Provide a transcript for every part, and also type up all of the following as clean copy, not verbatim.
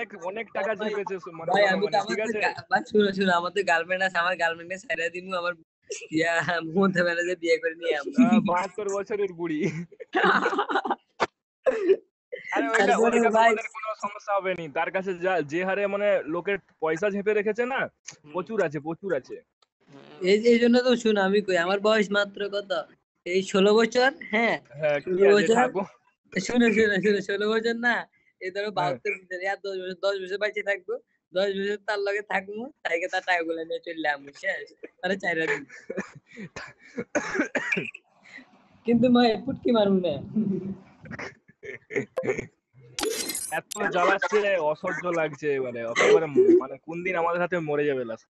অনেক অনেক টাকা জিতেছে মানে ভাই আমি তো জনগণের, ঠিক আমাদের আছে? ভাই শুনো আমার তো গার্লফ্রেন্ড আছে, আমার গার্লফ্রেন্ডে ছাইড়া দিমু আমার ইয়া মধ্যে বেলা যে বিয়ে করে নিয়ে আমরা 72 বছরের বুড়ি। আরে ওইটা তারপরে ওইটা ভাই তোমাদের কোনো সমস্যা হবে নি। তার কাছে যে হারে মানে লোকের পয়সা ঝেপে রেখেছে না, প্রচুর আছে, প্রচুর আছে। এই জন্য তো শুনো আমি কই আমার বয়স মাত্র কত এই 16 বছর। হ্যাঁ হ্যাঁ, কি 16 আছে, বছর। থাকো। শুনো 16 বছর না, এই ধরো হ্যাঁ। 72 বছর আর 10 বছর বাইচে থাকবো, 10 বছর তার লগে থাকবো, তাইকে তার টাকাগুলো নিয়ে চলে আমি শেষ আরে চাইরা দিন। কিন্তু মই ফুটকি মারুম না। এত জ্বালাচ্ছে, অসহ্য লাগছে এবারে একেবারে, মানে কোন দিন আমাদের হাতে মরে যাবে লাস্ট।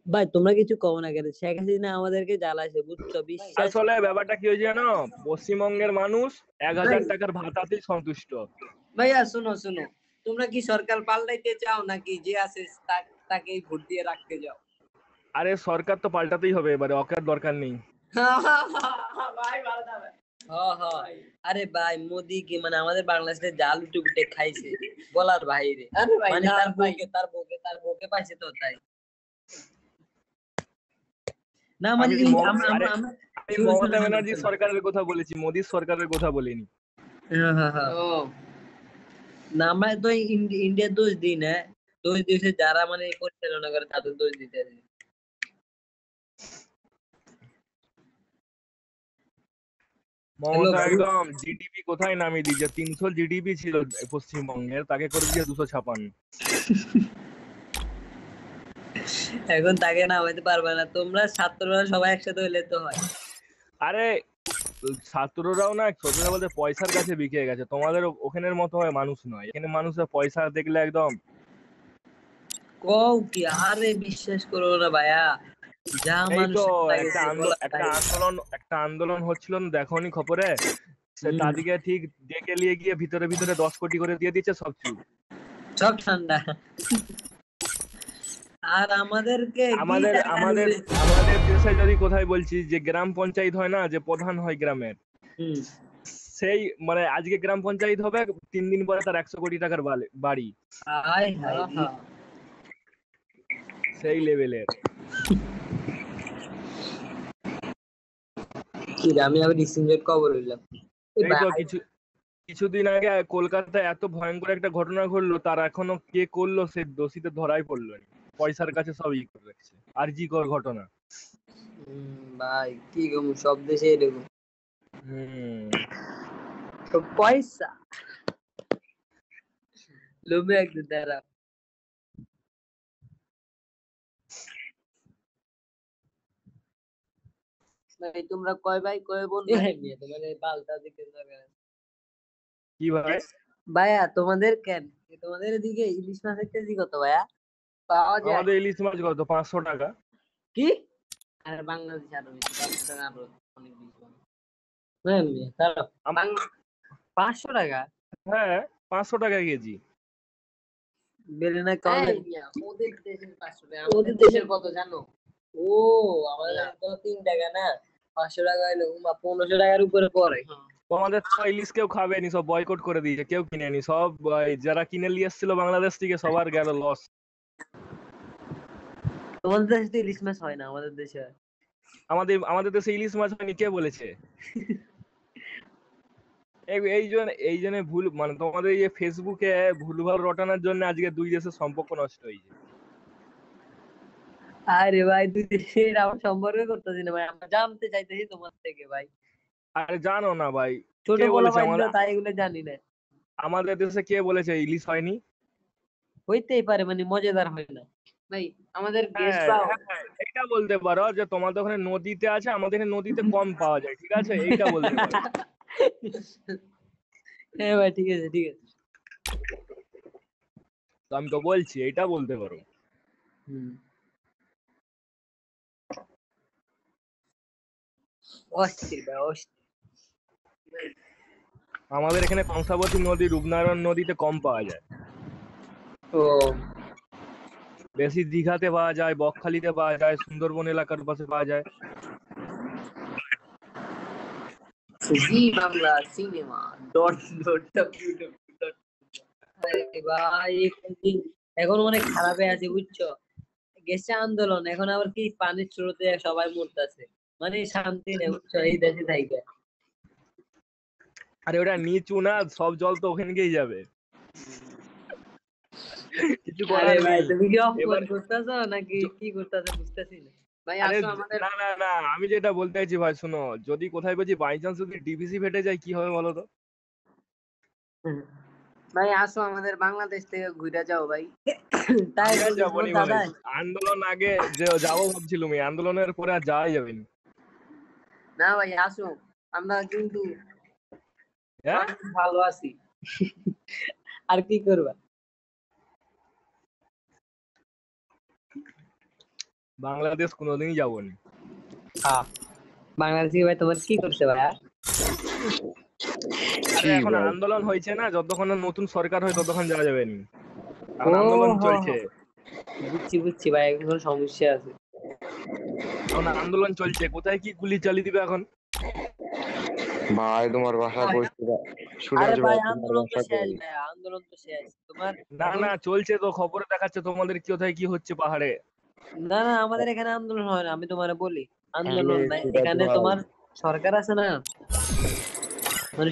ভাই তোমরা কিছু কও না কেন, শেখ হাসিনা আমাদেরকে জ্বালাছে বুঝছো, বিশ্বাস। আসলে ব্যাপারটা কি হয়েছে জানো, পশ্চিমবঙ্গের মানুষ 1000 টাকার ভাতাতেই সন্তুষ্ট। ভাইয়া শুনো তোমরা কি সরকার পাল্টাইতে চাও নাকি যে আছে তাকেই ভোট দিয়ে রাখতে যাও? আরে সরকার তো পাল্টাতেই হবে এবারে, অকার দরকার নেই। ভাই ভালো ভাই। আরে ভাই মোদি কি মানে আমাদের বাংলাদেশে জাল উঠে খাইছে বলার বাইরে, মানে তার বউকে পাইছে তো তাই না মানে আমি মমতা ব্যানার্জি সরকারের কথা বলেছি, মোদীর সরকারের কথা বলিনি। না আমরা তো ইন্ডিয়ার দোষ দিই না, দোষ দিয়েছে যারা মানে পরিচালনা করে তাদের দোষ দিতে আছে। মমতা একদম জিডিপি কোথায় নামিয়ে দিয়েছে, 300 জিডিপি ছিল পশ্চিমবঙ্গের, তাকে করে দিয়ে 256। এখন তাকে নামাইতে পারবে না, তোমরা ছাত্ররা সবাই একসাথে হইলে তো হয়। আরে ছাত্ররাও না, ছোটরা বলতে পয়সার কাছে বিকে গেছে, তোমাদের ওখানের মতো হয় মানুষ নয়, এখানে মানুষের পয়সা দেখলে একদম। কও কি আরে বিশ্বাস করো না ভাইয়া, যা এই তো মানুষ একটা আন্দোলন হচ্ছিল না, দেখোনি খবরে? তাদিকে ঠিক ডেকে নিয়ে গিয়ে ভিতরে ভিতরে 10 কোটি করে দিয়ে দিচ্ছে, সব চুপ, সব ঠান্ডা। আর আমাদেরকে আমাদের আমাদের আমাদের দেশে যদি কোথায় বলছি যে গ্রাম পঞ্চায়েত হয় না, যে প্রধান হয় গ্রামের, সেই মানে আজকে গ্রাম পঞ্চায়েত হবে, 3 দিন পরে তার 100 কোটি টাকার বাড়ি, সেই লেভেলের। আমি আবার রিসেন্ট খবর হইলাম এই তো কিছুদিন আগে কলকাতায় এত ভয়ঙ্কর একটা ঘটনা ঘটলো, তার এখনো কে করলো সে দোষীতে ধরাই পড়লো না, পয়সার কাছে সব ই করে রাখছে। আর জি কর ঘটনা। ভাই কি গো, সব দেশে এরকম তো পয়সা লোভে একদম দাঁড়া। ভাই তোমরা কয় ভাই কয় বোন? তোমাদের পাল্টা দিকে কি ভাই? ভাইয়া তোমাদের কেন, তোমাদের এদিকে ইলিশ মাছের কেজি কত ভাইয়া পাওয়া যায়? আমাদের ইলিশ মাছ কত, 500 টাকা। কি? আর বাংলাদেশে আরো বেশি, 500 টাকা আরো অনেক বেশি। 500 টাকা? হ্যাঁ, 500 টাকা কেজি। বেড়ে না কম? ওদের দেশের 500 টাকা, ওদের দেশের কত জানো? ও আমাদের তো 3 টাকা না, 500 টাকা হলো 1500 টাকার উপরে পড়ে। আমাদের তো ইলিশ কেউ খাবেনি, সব বয়কট করে দিয়েছে, কেউ কিনেনি, সব যারা কিনে নিয়ে এসেছিল বাংলাদেশ থেকে সবার গেল লস। তোমাদের দেশে তো ইলিশ মাছ হয় না, আমাদের দেশে আমাদের দেশে ইলিশ মাছ হয়নি, কে বলেছে? এই জন্য ভুল, মানে তোমাদের এই ফেসবুকে ভুলভাল রটানোর জন্য আজকে দুই দেশের সম্পর্ক নষ্ট হয়েছে। আরে ভাই তুই দেশের আমার সম্পর্ক করতেছিস না ভাই, আমরা জানতে চাইতেছি তোমার থেকে ভাই। আরে জানো না ভাই, ছোট কে বলা বলেছে ভাই তাই এগুলো জানি না। আমাদের দেশে কে বলেছে ইলিশ হয়নি? হইতেই পারে, মানে মজাদার হয় না ভাই আমাদের গেস্ট। এইটা বলতে পারো যে তোমাদের ওখানে নদীতে আছে, আমাদের এখানে নদীতে কম পাওয়া যায়, ঠিক আছে, এইটা বলতে পারো। হ্যাঁ ভাই ঠিক আছে ঠিক আছে, তো আমি তো বলছি এইটা বলতে পারো। অস্থির ভাই অস্থির। আমাদের এখানে কংসাবতী নদী, রূপনারায়ণ নদীতে কম পাওয়া যায়, ও বেশি দীঘাতে পাওয়া যায়, বকখালিতে পাওয়া যায়, সুন্দরবন এলাকার পাশে পাওয়া যায়। জি বাংলা সিনেমা ভাই এখন অনেক খারাপে আছে বুঝছো, গেছে আন্দোলন, এখন আবার কি পানির স্রোতে সবাই মরতেছে, মানে শান্তি নেই বুঝছো এই দেশে থাইকা। আরে ওটা নিচু না, সব জল তো ওখানকেই যাবে, কিছু আরে করার ভাই নেই। তুমি কি অপমান এবার করতেছো নাকি কি করতেছো বুঝতেছি না। ভাই আরে আসো আমাদের, না না না, আমি যেটা বলতে চাইছি ভাই শোনো, যদি কোথায় বলছি বাই চান্স যদি ডিভিসি ফেটে যায় কি হবে বলো তো? ভাই আসো আমাদের বাংলাদেশ থেকে ঘুরে যাও ভাই। তাই আমি আর বলছি যাবো তোমার নি ভাই, দাদা। আন্দোলন আগে যে যাবো ভাবছিলাম, এই আন্দোলনের পরে আর যাওয়াই যাবে না। না ভাই আসো, আমরা কিন্তু হ্যাঁ, অনেক ভালো আছি। আর কি করবা? বাংলাদেশ কোনোদিনই যাবো না। হ্যাঁ, বাংলাদেশি ভাই তোমার কি করছে ভাইয়া? আরে কি এখন ভাই? আন্দোলন হয়েছে না, যতক্ষণ না নতুন সরকার হয় ততক্ষণ যাওয়া যাবে না, ও এখন আন্দোলন হো চলছে। হো, বুঝছি বুঝছি ভাই, এখন কোনো সমস্যা আছে। এখন আন্দোলন চলছে, কোথায় কি গুলি চালিয়ে দিবে এখন। ভাই তোমার বাসা কইছিল, আরে সুরাজ ভাই ভাই তোমার আন্দোলন তো বাসা শেষ কই? ভাই, আন্দোলন তো শেষ তোমার না এখন। না, চলছে তো, খবরে দেখাচ্ছে তোমাদের কোথায় কি হচ্ছে পাহাড়ে। না না, আমাদের এখানে আন্দোলন হয় না, আমি তোমারে বলি আরে আন্দোলন নাই সুরাজ এখানে, ভাই, তোমার সরকার আছে না, মানে